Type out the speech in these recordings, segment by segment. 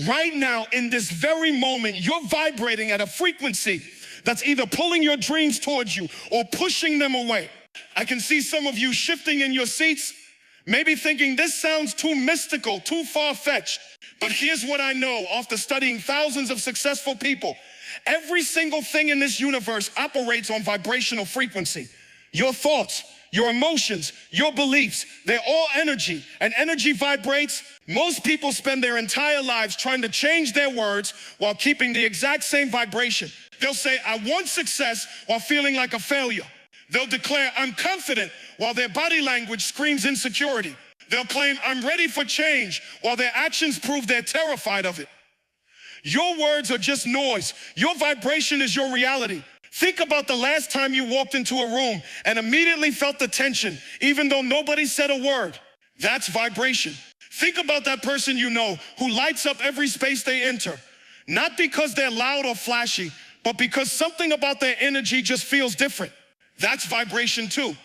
Right now, in this very moment, you're vibrating at a frequency that's either pulling your dreams towards you or pushing them away. I can see some of you shifting in your seats, maybe thinking this sounds too mystical, too far-fetched. But here's what I know after studying thousands of successful people. Every single thing in this universe operates on vibrational frequency. Your thoughts, your emotions, your beliefs, they're all energy, and energy vibrates. Most people spend their entire lives trying to change their words while keeping the exact same vibration. They'll say, I want success, while feeling like a failure. They'll declare, I'm confident, while their body language screams insecurity. They'll claim, I'm ready for change, while their actions prove they're terrified of it. Your words are just noise. Your vibration is your reality. Think about the last time you walked into a room and immediately felt the tension, even though nobody said a word. That's vibration. Think about that person you know who lights up every space they enter, not because they're loud or flashy, but because something about their energy just feels different. That's vibration too.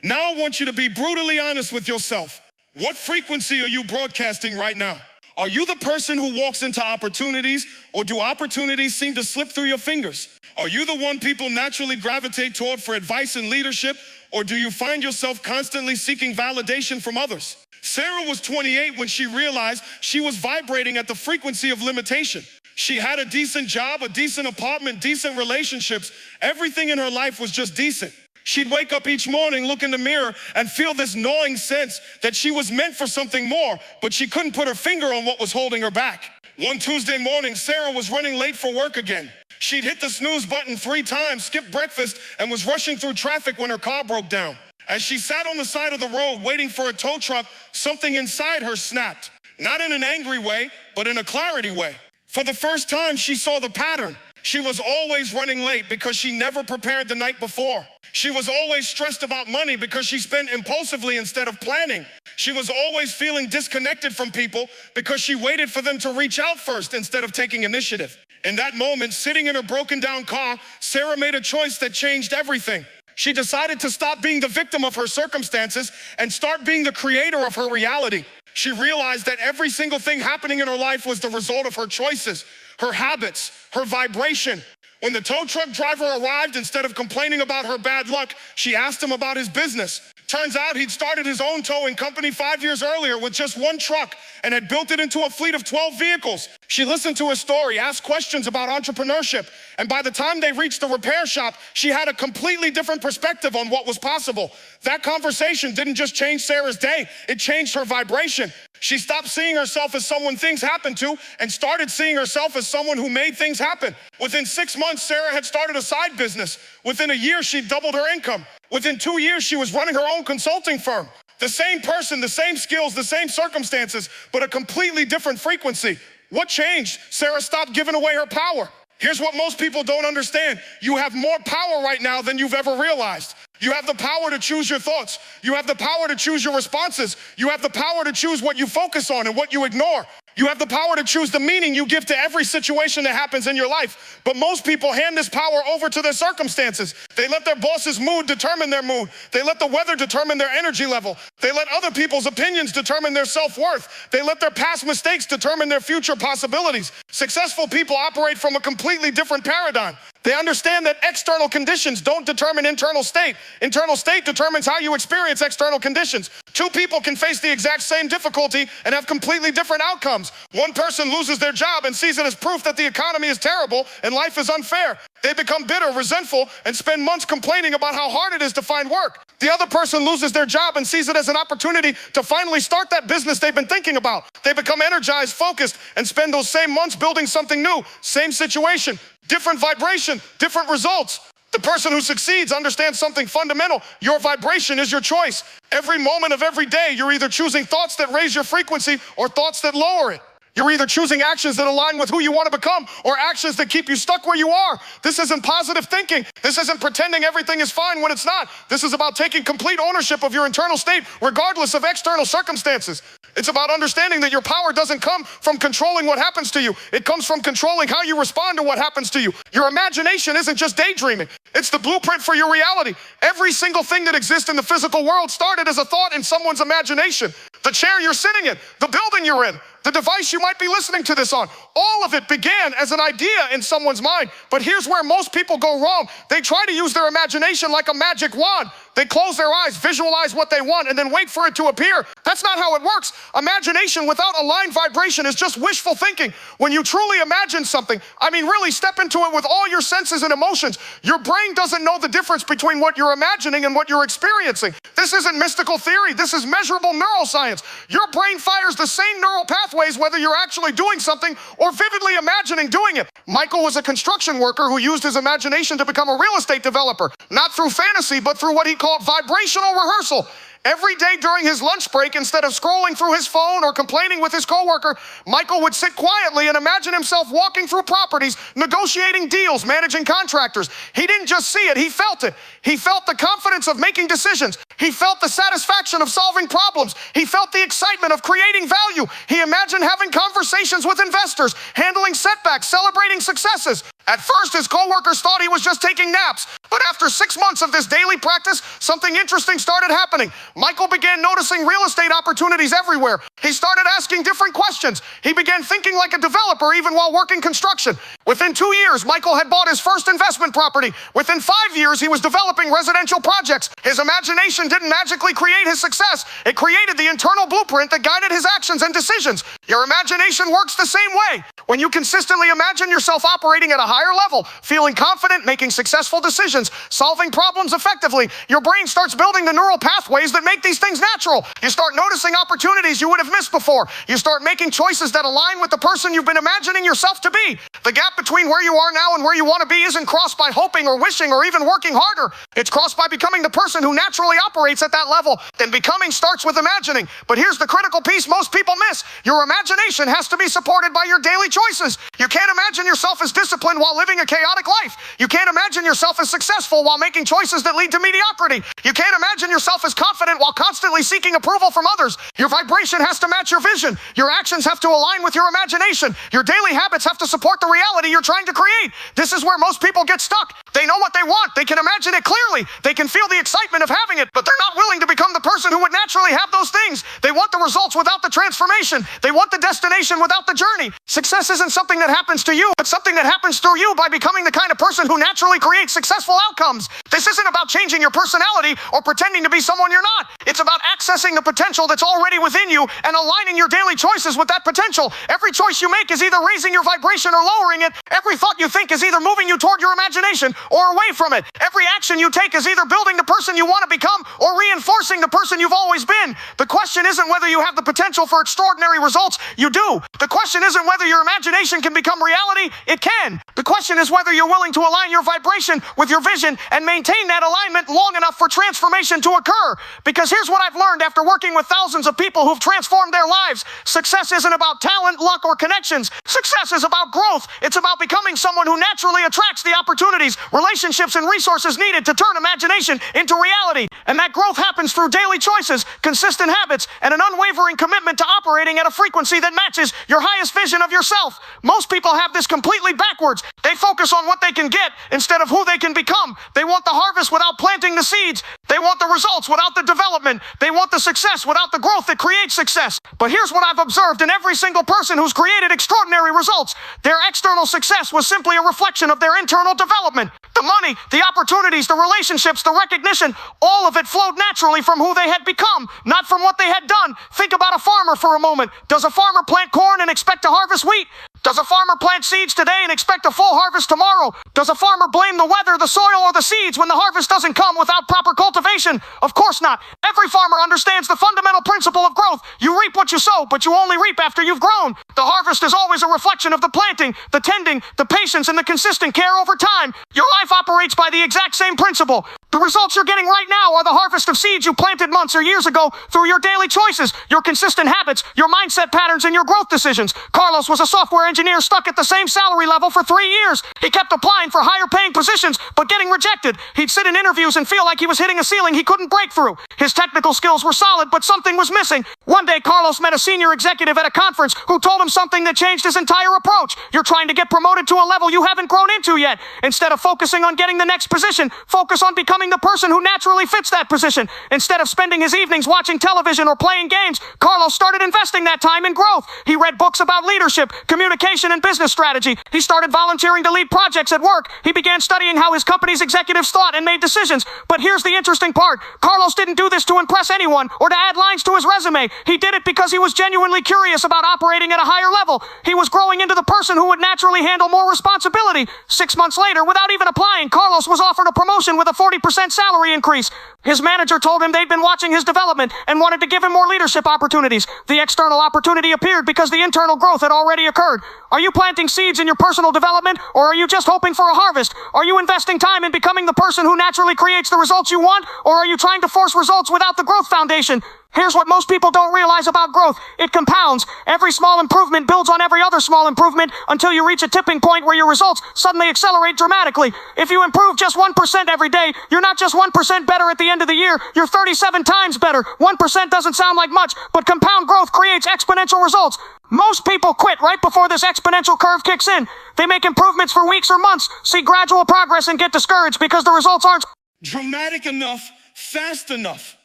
Now I want you to be brutally honest with yourself. What frequency are you broadcasting right now? Are you the person who walks into opportunities, or do opportunities seem to slip through your fingers? Are you the one people naturally gravitate toward for advice and leadership, or do you find yourself constantly seeking validation from others? Sarah was 28 when she realized she was vibrating at the frequency of limitation. She had a decent job, a decent apartment, decent relationships. Everything in her life was just decent. She'd wake up each morning, look in the mirror, and feel this gnawing sense that she was meant for something more, but she couldn't put her finger on what was holding her back. One Tuesday morning, Sarah was running late for work again. She'd hit the snooze button 3 times, skipped breakfast, and was rushing through traffic when her car broke down. As she sat on the side of the road waiting for a tow truck, something inside her snapped. Not in an angry way, but in a clarity way. For the first time, she saw the pattern. She was always running late because she never prepared the night before. She was always stressed about money because she spent impulsively instead of planning. She was always feeling disconnected from people because she waited for them to reach out first instead of taking initiative. In that moment, sitting in her broken down car, Sarah made a choice that changed everything. She decided to stop being the victim of her circumstances and start being the creator of her reality. She realized that every single thing happening in her life was the result of her choices, her habits, her vibration. When the tow truck driver arrived, instead of complaining about her bad luck, she asked him about his business. Turns out he'd started his own towing company 5 years earlier with just 1 truck and had built it into a fleet of 12 vehicles. She listened to his story, asked questions about entrepreneurship, and by the time they reached the repair shop, she had a completely different perspective on what was possible. That conversation didn't just change Sarah's day, it changed her vibration. She stopped seeing herself as someone things happened to and started seeing herself as someone who made things happen. Within 6 months, Sarah had started a side business. Within a year, she'd doubled her income. Within 2 years, she was running her own consulting firm. The same person, the same skills, the same circumstances, but a completely different frequency. What changed? Sarah stopped giving away her power. Here's what most people don't understand. You have more power right now than you've ever realized. You have the power to choose your thoughts. You have the power to choose your responses. You have the power to choose what you focus on and what you ignore. You have the power to choose the meaning you give to every situation that happens in your life. But most people hand this power over to their circumstances. They let their boss's mood determine their mood. They let the weather determine their energy level. They let other people's opinions determine their self-worth. They let their past mistakes determine their future possibilities. Successful people operate from a completely different paradigm. They understand that external conditions don't determine internal state. Internal state determines how you experience external conditions. 2 people can face the exact same difficulty and have completely different outcomes. One person loses their job and sees it as proof that the economy is terrible and life is unfair. They become bitter, resentful, and spend months complaining about how hard it is to find work. The other person loses their job and sees it as an opportunity to finally start that business they've been thinking about. They become energized, focused, and spend those same months building something new. Same situation, different vibration, different results. The person who succeeds understands something fundamental. Your vibration is your choice. Every moment of every day, you're either choosing thoughts that raise your frequency or thoughts that lower it. You're either choosing actions that align with who you want to become or actions that keep you stuck where you are. This isn't positive thinking. This isn't pretending everything is fine when it's not. This is about taking complete ownership of your internal state, regardless of external circumstances. It's about understanding that your power doesn't come from controlling what happens to you. It comes from controlling how you respond to what happens to you. Your imagination isn't just daydreaming. It's the blueprint for your reality. Every single thing that exists in the physical world started as a thought in someone's imagination. The chair you're sitting in, the building you're in, the device you might be listening to this on. All of it began as an idea in someone's mind. But here's where most people go wrong. They try to use their imagination like a magic wand. They close their eyes, visualize what they want, and then wait for it to appear. That's not how it works. Imagination without aligned vibration is just wishful thinking. When you truly imagine something, I mean really step into it with all your senses and emotions, your brain doesn't know the difference between what you're imagining and what you're experiencing. This isn't mystical theory. This is measurable neuroscience. Your brain fires the same neural pathways whether you're actually doing something or vividly imagining doing it. Michael was a construction worker who used his imagination to become a real estate developer, not through fantasy, but through what he called vibrational rehearsal. Every day during his lunch break, instead of scrolling through his phone or complaining with his coworker, Michael would sit quietly and imagine himself walking through properties, negotiating deals, managing contractors. He didn't just see it, he felt it. He felt the confidence of making decisions. He felt the satisfaction of solving problems. He felt the excitement of creating value. He imagined having conversations with investors, handling setbacks, celebrating successes. At first, his coworkers thought he was just taking naps. But after 6 months of this daily practice, something interesting started happening. Michael began noticing real estate opportunities everywhere. He started asking different questions. He began thinking like a developer even while working construction. Within 2 years, Michael had bought his first investment property. Within 5 years, he was developing residential projects. His imagination didn't magically create his success. It created the internal blueprint that guided his actions and decisions. Your imagination works the same way. When you consistently imagine yourself operating at a higher level, feeling confident, making successful decisions, solving problems effectively, your brain starts building the neural pathways that make these things natural. You start noticing opportunities you would have missed before. You start making choices that align with the person you've been imagining yourself to be. The gap between where you are now and where you want to be isn't crossed by hoping or wishing or even working harder. It's crossed by becoming the person who naturally operates at that level. Then becoming starts with imagining. But here's the critical piece most people miss. Your imagination has to be supported by your daily choices. You can't imagine yourself as disciplined while living a chaotic life. You can't imagine yourself as successful while making choices that lead to mediocrity. You can't imagine yourself as confident while constantly seeking approval from others. Your vibration has to match your vision. Your actions have to align with your imagination. Your daily habits have to support the reality you're trying to create. This is where most people get stuck. They know what they want. They can imagine it clearly. They can feel the excitement of having it, but they're not willing to become the person who would naturally have those things. They want the results without the transformation. They want the destination without the journey. Success isn't something that happens to you, but something that happens through you by becoming the kind of person who naturally creates successful outcomes. This isn't about changing your personality or pretending to be someone you're not. It's about accessing the potential that's already within you and aligning your daily choices with that potential. Every choice you make is either raising your vibration or lowering it. Every thought you think is either moving you toward your imagination or away from it. Every action you take is either building the person you want to become or reinforcing the person you've always been. The question isn't whether you have the potential for extraordinary results. You do. The question isn't whether your imagination can become reality. It can. The question is whether you're willing to align your vibration with your vision and maintain that alignment long enough for transformation to occur. Because here's what I've learned after working with thousands of people who've transformed their lives. Success isn't about talent, luck, or connections. Success is about growth. It's about becoming someone who naturally attracts the opportunities, relationships, and resources needed to turn imagination into reality. And that growth happens through daily choices, consistent habits, and an unwavering commitment to operating at a frequency that matches your highest vision of yourself. Most people have this completely backwards. They focus on what they can get instead of who they can become. They want the harvest without planting the seeds. They want the results without the development. They want the success without the growth that creates success. But here's what I've observed in every single person who's created extraordinary results. Their external success was simply a reflection of their internal development. The money, the opportunities, the relationships, the recognition, all of it flowed naturally from who they had become, not from what they had done. Think about a farmer for a moment. Does a farmer plant corn and expect to harvest wheat? Does a farmer plant seeds today and expect a full harvest tomorrow? Does a farmer blame the weather, the soil, or the seeds when the harvest doesn't come without proper cultivation? Of course not. Every farmer understands the fundamental principle of growth. You reap what you sow, but you only reap after you've grown. The harvest is always a reflection of the planting, the tending, the patience, and the consistent care over time. Your life operates by the exact same principle. The results you're getting right now are the harvest of seeds you planted months or years ago through your daily choices, your consistent habits, your mindset patterns, and your growth decisions. Carlos was a software engineer stuck at the same salary level for 3 years. He kept applying for higher paying positions, but getting rejected. He'd sit in interviews and feel like he was hitting a ceiling he couldn't break through. His technical skills were solid, but something was missing. One day, Carlos met a senior executive at a conference who told him something that changed his entire approach. You're trying to get promoted to a level you haven't grown into yet. Instead of focusing on getting the next position, focus on becoming becoming the person who naturally fits that position. Instead of spending his evenings watching television or playing games, Carlos started investing that time in growth. He read books about leadership, communication, and business strategy. He started volunteering to lead projects at work. He began studying how his company's executives thought and made decisions. But here's the interesting part. Carlos didn't do this to impress anyone or to add lines to his resume. He did it because he was genuinely curious about operating at a higher level. He was growing into the person who would naturally handle more responsibility. 6 months later, without even applying, Carlos was offered a promotion with a 40% salary increase. His manager told him they'd been watching his development and wanted to give him more leadership opportunities. The external opportunity appeared because the internal growth had already occurred. Are you planting seeds in your personal development, or are you just hoping for a harvest? Are you investing time in becoming the person who naturally creates the results you want, or are you trying to force results without the growth foundation? Here's what most people don't realize about growth. It compounds. Every small improvement builds on every other small improvement until you reach a tipping point where your results suddenly accelerate dramatically. If you improve just 1% every day, you're not just 1% better at the end of the year, you're 37 times better. 1% doesn't sound like much, but compound growth creates exponential results. Most people quit right before this exponential curve kicks in. They make improvements for weeks or months, see gradual progress, and get discouraged because the results aren't dramatic enough, fast enough.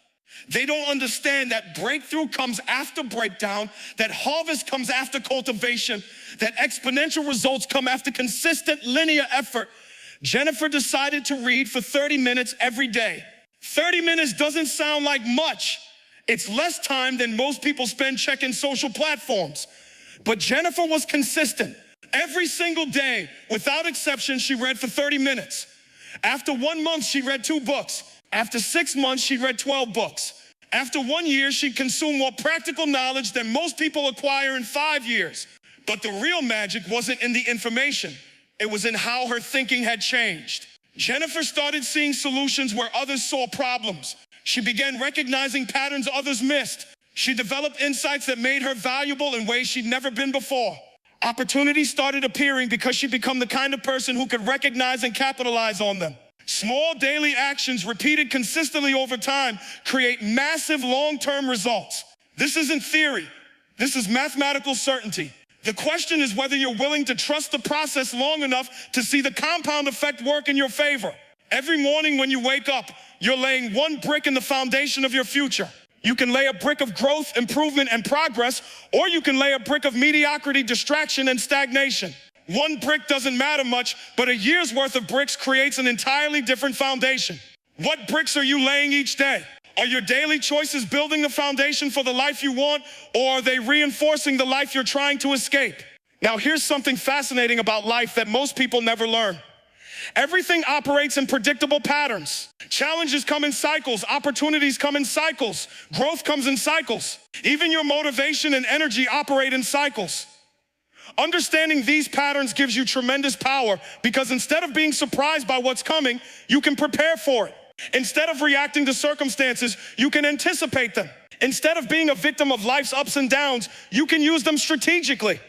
They don't understand that breakthrough comes after breakdown, that harvest comes after cultivation, that exponential results come after consistent linear effort. Jennifer decided to read for 30 minutes every day. 30 minutes doesn't sound like much. It's less time than most people spend checking social platforms. But Jennifer was consistent. Every single day, without exception, she read for 30 minutes. After 1 month, she read 2 books. After 6 months, she read 12 books. After 1 year, she'd consumed more practical knowledge than most people acquire in 5 years. But the real magic wasn't in the information. It was in how her thinking had changed. Jennifer started seeing solutions where others saw problems. She began recognizing patterns others missed. She developed insights that made her valuable in ways she'd never been before. Opportunities started appearing because she'd become the kind of person who could recognize and capitalize on them. Small daily actions repeated consistently over time create massive long-term results. This isn't theory. This is mathematical certainty. The question is whether you're willing to trust the process long enough to see the compound effect work in your favor. Every morning when you wake up, you're laying one brick in the foundation of your future. You can lay a brick of growth, improvement, and progress, or you can lay a brick of mediocrity, distraction, and stagnation. One brick doesn't matter much, but a year's worth of bricks creates an entirely different foundation. What bricks are you laying each day? Are your daily choices building the foundation for the life you want, or are they reinforcing the life you're trying to escape? Now, here's something fascinating about life that most people never learn. Everything operates in predictable patterns. Challenges come in cycles, opportunities come in cycles, growth comes in cycles. Even your motivation and energy operate in cycles. Understanding these patterns gives you tremendous power because instead of being surprised by what's coming, you can prepare for it. Instead of reacting to circumstances, you can anticipate them. Instead of being a victim of life's ups and downs, you can use them strategically.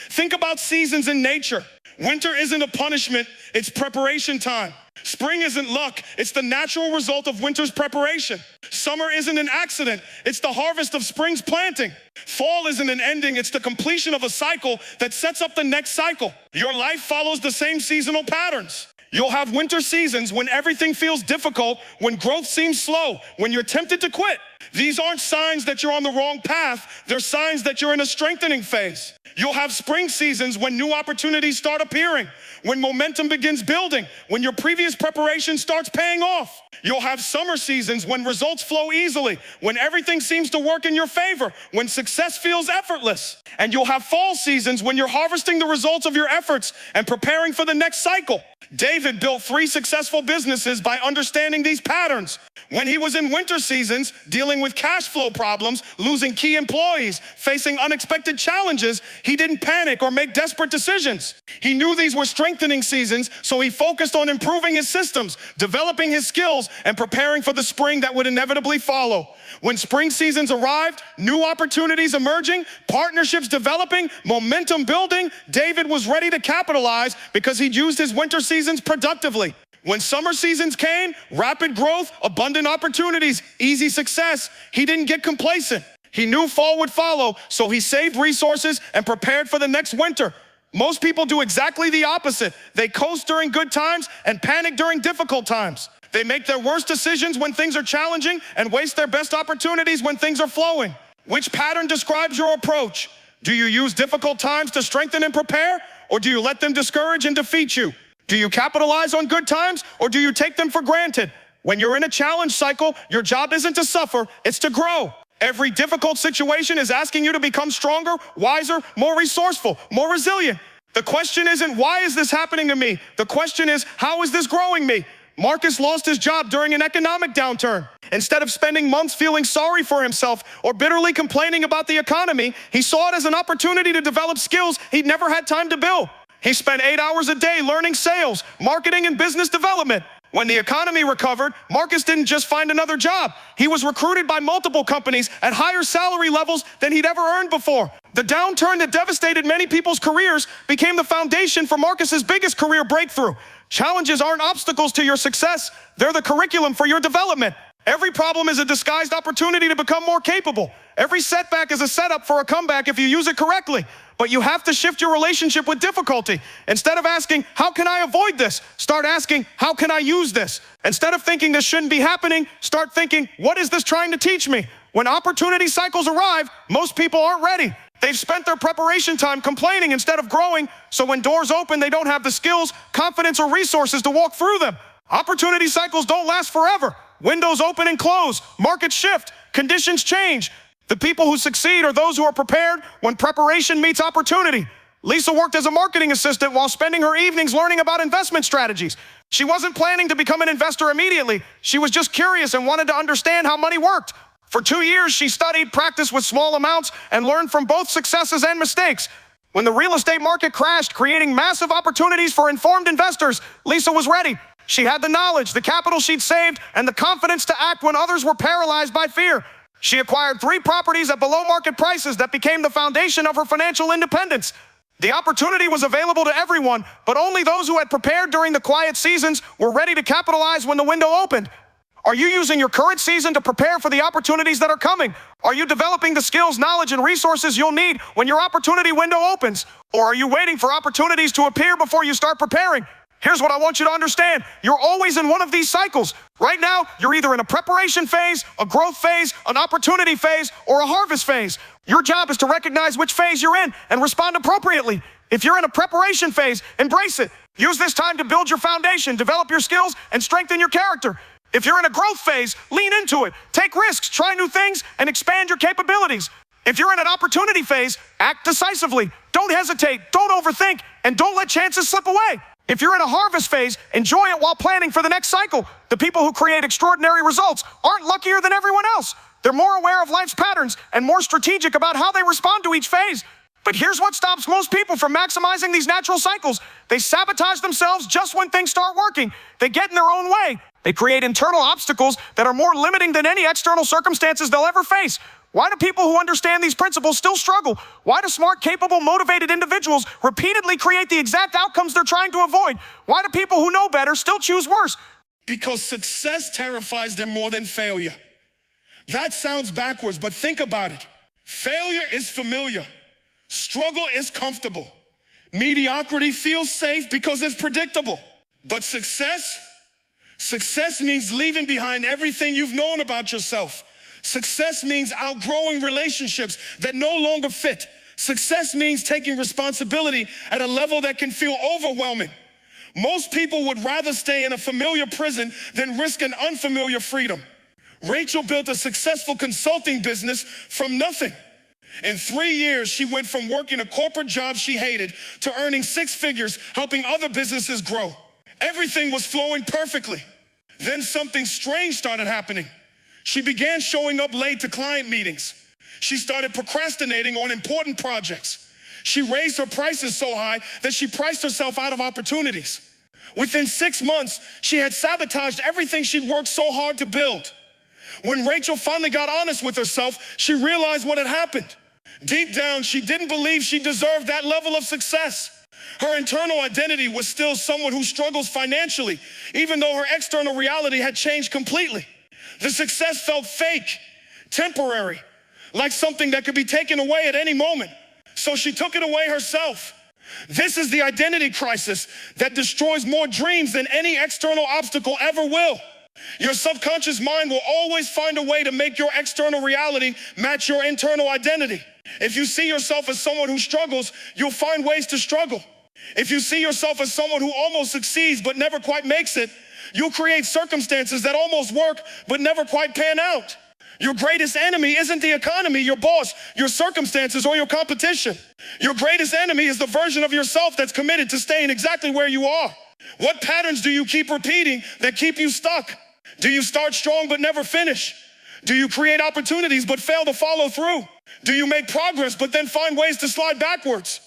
Think about seasons in nature. Winter isn't a punishment, it's preparation time. Spring isn't luck, it's the natural result of winter's preparation. Summer isn't an accident, it's the harvest of spring's planting. Fall isn't an ending, it's the completion of a cycle that sets up the next cycle. Your life follows the same seasonal patterns. You'll have winter seasons when everything feels difficult, when growth seems slow, when you're tempted to quit. These aren't signs that you're on the wrong path, they're signs that you're in a strengthening phase. You'll have spring seasons when new opportunities start appearing, when momentum begins building, when your previous preparation starts paying off. You'll have summer seasons when results flow easily, when everything seems to work in your favor, when success feels effortless. And you'll have fall seasons when you're harvesting the results of your efforts and preparing for the next cycle. David built 3 successful businesses by understanding these patterns. When he was in winter seasons, dealing with cash flow problems, losing key employees, facing unexpected challenges, he didn't panic or make desperate decisions. He knew these were strengthening seasons, so he focused on improving his systems, developing his skills, and preparing for the spring that would inevitably follow. When spring seasons arrived, new opportunities emerging, partnerships developing, momentum building, David was ready to capitalize because he'd used his winter seasons productively. When summer seasons came, rapid growth, abundant opportunities, easy success, he didn't get complacent. He knew fall would follow, so he saved resources and prepared for the next winter. Most people do exactly the opposite. They coast during good times and panic during difficult times. They make their worst decisions when things are challenging and waste their best opportunities when things are flowing. Which pattern describes your approach? Do you use difficult times to strengthen and prepare, or do you let them discourage and defeat you? Do you capitalize on good times, or do you take them for granted? When you're in a challenge cycle, your job isn't to suffer, it's to grow. Every difficult situation is asking you to become stronger, wiser, more resourceful, more resilient. The question isn't, why is this happening to me? The question is, how is this growing me? Marcus lost his job during an economic downturn. Instead of spending months feeling sorry for himself or bitterly complaining about the economy, he saw it as an opportunity to develop skills he'd never had time to build. He spent 8 hours a day learning sales, marketing, and business development. When the economy recovered, Marcus didn't just find another job. He was recruited by multiple companies at higher salary levels than he'd ever earned before. The downturn that devastated many people's careers became the foundation for Marcus's biggest career breakthrough. Challenges aren't obstacles to your success. They're the curriculum for your development. Every problem is a disguised opportunity to become more capable. Every setback is a setup for a comeback if you use it correctly. But you have to shift your relationship with difficulty. Instead of asking, how can I avoid this? Start asking, how can I use this? Instead of thinking this shouldn't be happening, start thinking, what is this trying to teach me? When opportunity cycles arrive, most people aren't ready. They've spent their preparation time complaining instead of growing, so when doors open, they don't have the skills, confidence, or resources to walk through them. Opportunity cycles don't last forever. Windows open and close, markets shift, conditions change. The people who succeed are those who are prepared when preparation meets opportunity. Lisa worked as a marketing assistant while spending her evenings learning about investment strategies. She wasn't planning to become an investor immediately. She was just curious and wanted to understand how money worked. For 2 years, she studied, practiced with small amounts, and learned from both successes and mistakes. When the real estate market crashed, creating massive opportunities for informed investors, Lisa was ready. She had the knowledge, the capital she'd saved, and the confidence to act when others were paralyzed by fear. She acquired 3 properties at below-market prices that became the foundation of her financial independence. The opportunity was available to everyone, but only those who had prepared during the quiet seasons were ready to capitalize when the window opened. Are you using your current season to prepare for the opportunities that are coming? Are you developing the skills, knowledge, and resources you'll need when your opportunity window opens? Or are you waiting for opportunities to appear before you start preparing? Here's what I want you to understand. You're always in one of these cycles. Right now, you're either in a preparation phase, a growth phase, an opportunity phase, or a harvest phase. Your job is to recognize which phase you're in and respond appropriately. If you're in a preparation phase, embrace it. Use this time to build your foundation, develop your skills, and strengthen your character. If you're in a growth phase, lean into it. Take risks, try new things, and expand your capabilities. If you're in an opportunity phase, act decisively. Don't hesitate, don't overthink, and don't let chances slip away. If you're in a harvest phase, enjoy it while planning for the next cycle. The people who create extraordinary results aren't luckier than everyone else. They're more aware of life's patterns and more strategic about how they respond to each phase. But here's what stops most people from maximizing these natural cycles. They sabotage themselves just when things start working. They get in their own way. They create internal obstacles that are more limiting than any external circumstances they'll ever face. Why do people who understand these principles still struggle? Why do smart, capable, motivated individuals repeatedly create the exact outcomes they're trying to avoid? Why do people who know better still choose worse? Because success terrifies them more than failure. That sounds backwards, but think about it. Failure is familiar. Struggle is comfortable. Mediocrity feels safe because it's predictable. But success means leaving behind everything you've known about yourself. Success means outgrowing relationships that no longer fit. Success means taking responsibility at a level that can feel overwhelming. Most people would rather stay in a familiar prison than risk an unfamiliar freedom. Rachel built a successful consulting business from nothing. In 3 years, she went from working a corporate job she hated to earning 6 figures, helping other businesses grow. Everything was flowing perfectly. Then something strange started happening. She began showing up late to client meetings. She started procrastinating on important projects. She raised her prices so high that she priced herself out of opportunities. Within 6 months, she had sabotaged everything she'd worked so hard to build. When Rachel finally got honest with herself, she realized what had happened. Deep down, she didn't believe she deserved that level of success. Her internal identity was still someone who struggles financially, even though her external reality had changed completely. The success felt fake, temporary, like something that could be taken away at any moment. So she took it away herself. This is the identity crisis that destroys more dreams than any external obstacle ever will. Your subconscious mind will always find a way to make your external reality match your internal identity. If you see yourself as someone who struggles, you'll find ways to struggle. If you see yourself as someone who almost succeeds but never quite makes it, you'll create circumstances that almost work but never quite pan out. Your greatest enemy isn't the economy, your boss, your circumstances, or your competition. Your greatest enemy is the version of yourself that's committed to staying exactly where you are. What patterns do you keep repeating that keep you stuck? Do you start strong but never finish? Do you create opportunities but fail to follow through? Do you make progress but then find ways to slide backwards?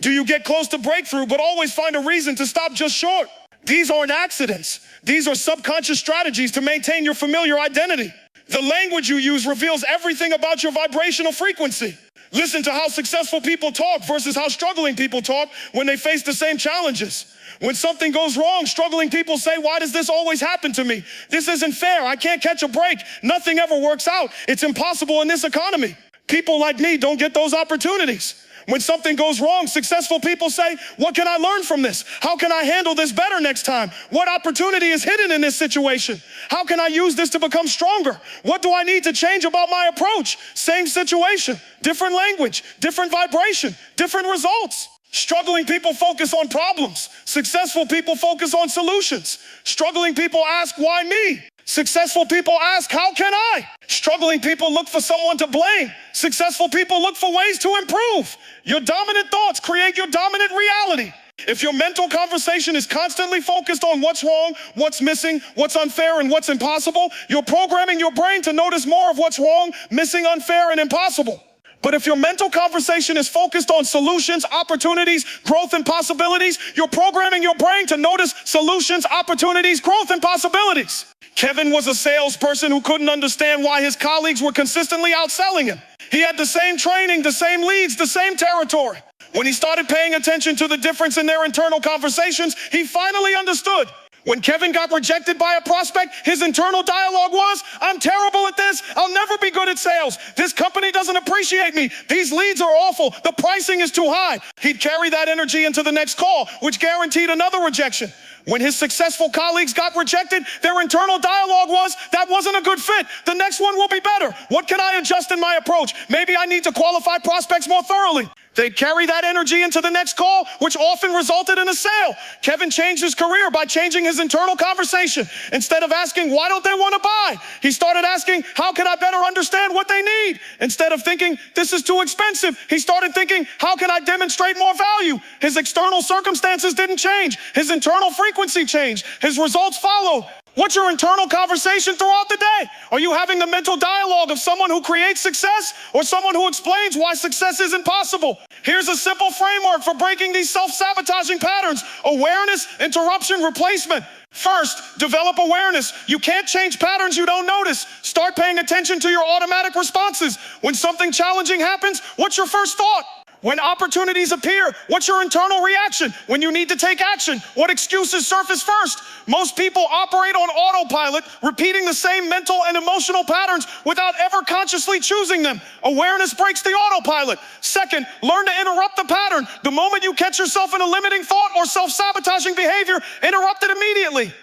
Do you get close to breakthrough but always find a reason to stop just short? These aren't accidents. These are subconscious strategies to maintain your familiar identity. The language you use reveals everything about your vibrational frequency. Listen to how successful people talk versus how struggling people talk when they face the same challenges. When something goes wrong, struggling people say, "Why does this always happen to me? This isn't fair. I can't catch a break. Nothing ever works out. It's impossible in this economy. People like me don't get those opportunities." When something goes wrong, successful people say, "What can I learn from this? How can I handle this better next time? What opportunity is hidden in this situation? How can I use this to become stronger? What do I need to change about my approach?" Same situation, different language, different vibration, different results. Struggling people focus on problems. Successful people focus on solutions. Struggling people ask, "Why me?" Successful people ask, "How can I?" Struggling people look for someone to blame. Successful people look for ways to improve. Your dominant thoughts create your dominant reality. If your mental conversation is constantly focused on what's wrong, what's missing, what's unfair, and what's impossible, you're programming your brain to notice more of what's wrong, missing, unfair, and impossible. But if your mental conversation is focused on solutions, opportunities, growth, and possibilities, you're programming your brain to notice solutions, opportunities, growth, and possibilities. Kevin was a salesperson who couldn't understand why his colleagues were consistently outselling him. He had the same training, the same leads, the same territory. When he started paying attention to the difference in their internal conversations, he finally understood. When Kevin got rejected by a prospect, his internal dialogue was, "I'm terrible at this. I'll never be good at sales. This company doesn't appreciate me. These leads are awful. The pricing is too high." He'd carry that energy into the next call, which guaranteed another rejection. When his successful colleagues got rejected, their internal dialogue was, "That wasn't a good fit. The next one will be better. What can I adjust in my approach? Maybe I need to qualify prospects more thoroughly." They'd carry that energy into the next call, which often resulted in a sale. Kevin changed his career by changing his internal conversation. Instead of asking, "Why don't they want to buy?" he started asking, "How can I better understand what they need?" Instead of thinking, "This is too expensive," he started thinking, "How can I demonstrate more value?" His external circumstances didn't change. His internal frequency changed. His results followed. What's your internal conversation throughout the day? Are you having the mental dialogue of someone who creates success or someone who explains why success isn't possible? Here's a simple framework for breaking these self-sabotaging patterns: awareness, interruption, replacement. First, develop awareness. You can't change patterns you don't notice. Start paying attention to your automatic responses. When something challenging happens, what's your first thought? When opportunities appear, what's your internal reaction? When you need to take action, what excuses surface first? Most people operate on autopilot, repeating the same mental and emotional patterns without ever consciously choosing them. Awareness breaks the autopilot. Second, learn to interrupt the pattern. The moment you catch yourself in a limiting thought or self-sabotaging behavior, interrupt it immediately.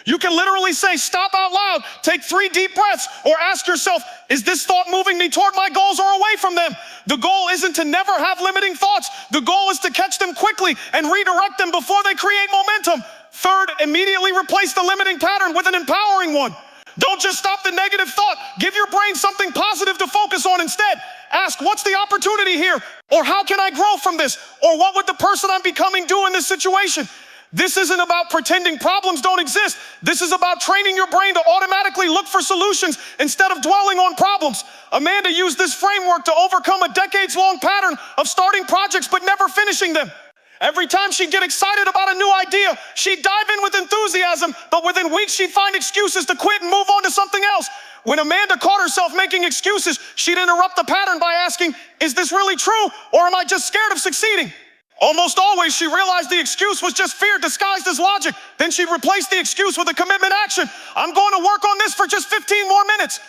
You can literally say, "Stop" out loud, take 3 deep breaths, or ask yourself, "Is this thought moving me toward my goals or away from them?" The goal isn't to never have limiting thoughts. The goal is to catch them quickly and redirect them before they create momentum. Third, immediately replace the limiting pattern with an empowering one. Don't just stop the negative thought. Give your brain something positive to focus on instead. Ask, "What's the opportunity here?" Or "How can I grow from this?" Or "What would the person I'm becoming do in this situation?" This isn't about pretending problems don't exist. This is about training your brain to automatically look for solutions instead of dwelling on problems. Amanda used this framework to overcome a decades-long pattern of starting projects but never finishing them. Every time she'd get excited about a new idea, she'd dive in with enthusiasm, but within weeks she'd find excuses to quit and move on to something else. When Amanda caught herself making excuses, she'd interrupt the pattern by asking, "Is this really true, or am I just scared of succeeding?" Almost always, she realized the excuse was just fear disguised as logic. Then she'd replace the excuse with a commitment action. "I'm going to work on this for just 15 more minutes."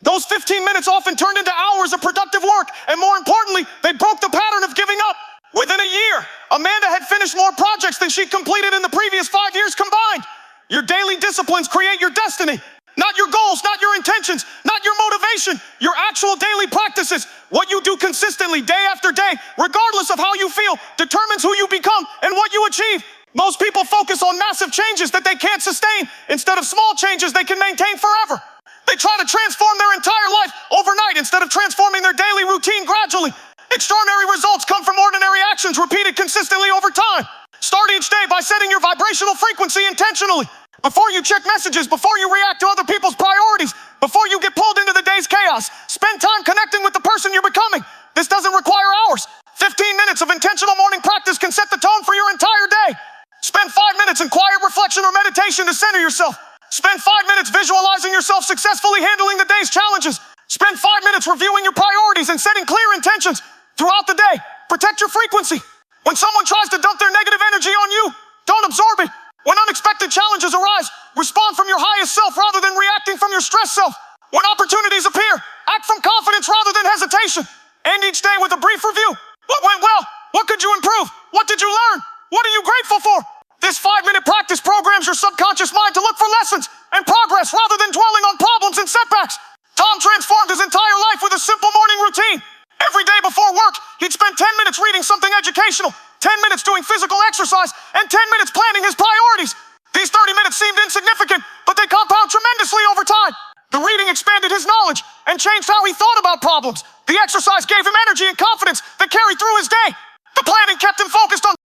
Those 15 minutes often turned into hours of productive work, and more importantly, they broke the pattern of giving up. Within a year, Amanda had finished more projects than she'd completed in the previous 5 years combined. Your daily disciplines create your destiny. Not your goals, not your intentions, not your motivation, your actual daily practices. What you do consistently, day after day, regardless of how you feel, determines who you become and what you achieve. Most people focus on massive changes that they can't sustain instead of small changes they can maintain forever. They try to transform their entire life overnight instead of transforming their daily routine gradually. Extraordinary results come from ordinary actions repeated consistently over time. Start each day by setting your vibrational frequency intentionally. Before you check messages, before you react to other people's priorities, before you get pulled into the day's chaos, spend time connecting with the person you're becoming. This doesn't require hours. 15 minutes of intentional morning practice can set the tone for your entire day. Spend 5 minutes in quiet reflection or meditation to center yourself. Spend 5 minutes visualizing yourself successfully handling the day's challenges. Spend 5 minutes reviewing your priorities and setting clear intentions. Throughout the day, protect your frequency. When someone tries to dump their negative energy on you, don't absorb it. When unexpected challenges arise, respond from your highest self rather than reacting from your stressed self. When opportunities appear, act from confidence rather than hesitation. End each day with a brief review. What went well? What could you improve? What did you learn? What are you grateful for? This 5-minute practice programs your subconscious mind to look for lessons and progress rather than dwelling on problems and setbacks. Tom transformed his entire life with a simple morning routine. Every day before work, he'd spend 10 minutes reading something educational, 10 minutes doing physical exercise, and 10 minutes planning his priorities. These 30 minutes seemed insignificant, but they compound tremendously over time. The reading expanded his knowledge and changed how he thought about problems. The exercise gave him energy and confidence that carried through his day. The planning kept him focused on